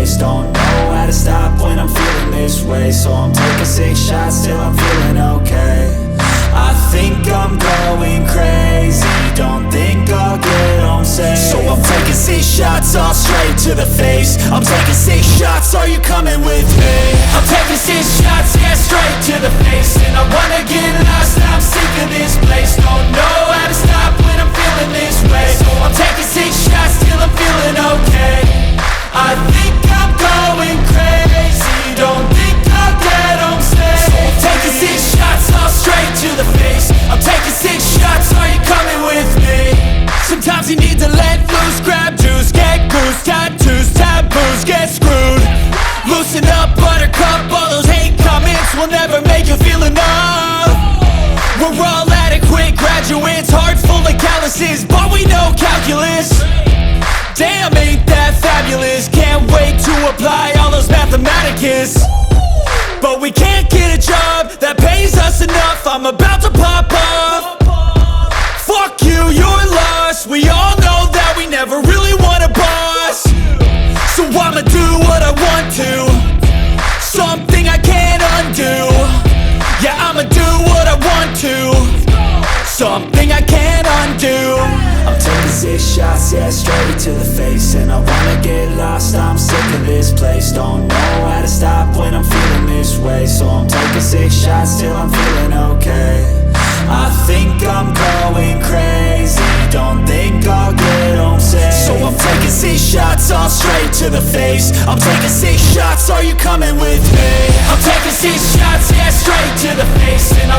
place. Don't know how to stop when I'm feeling this way. So I'm taking 6 shots till I'm feeling okay. I think I'm going crazy, don't think I'll get home safe. So I'm taking 6 shots all straight to the face. I'm taking 6 shots, are you coming with me? I'm taking 6 shots, yeah, straight to the face. And I wanna get lost, I'm sick of this place. Don't know how to stop when I'm feeling this way. So I'm taking 6 shots till I'm feeling okay. I think I'm going crazy, don't think I'll get home safe. So I'm taking 6 shots all straight to the face. I'm taking 6 shots, are you coming with me? Sometimes you need to let loose, grab juice, get goose, tattoos, taboos, get screwed. Loosen up, buttercup, all those hate comments will never make you feel enough. We're all adequate graduates, hearts full of calluses, but we know calculus. Damn, ain't that fabulous? Can't wait to apply all those mathematicus. But we can't get a job that pays us enough. I'm about to pop off. Fuck you, you're lost. We all know that we never really want a boss. So I'ma do what I want to, something I can't undo. Yeah, I'ma do what I want to, something I can't undo. I'm taking 6 shots, yeah, straight to the face. And I wanna get lost, I'm sick of this place. Don't know how to stop when I'm feeling this way. So I'm taking 6 shots till I'm feeling okay. I think I'm going crazy, don't think I'll get home safe. So I'm taking 6 shots all straight to the face. I'm taking 6 shots, are you coming with me? I'm taking 6 shots, yeah, straight to the face. And I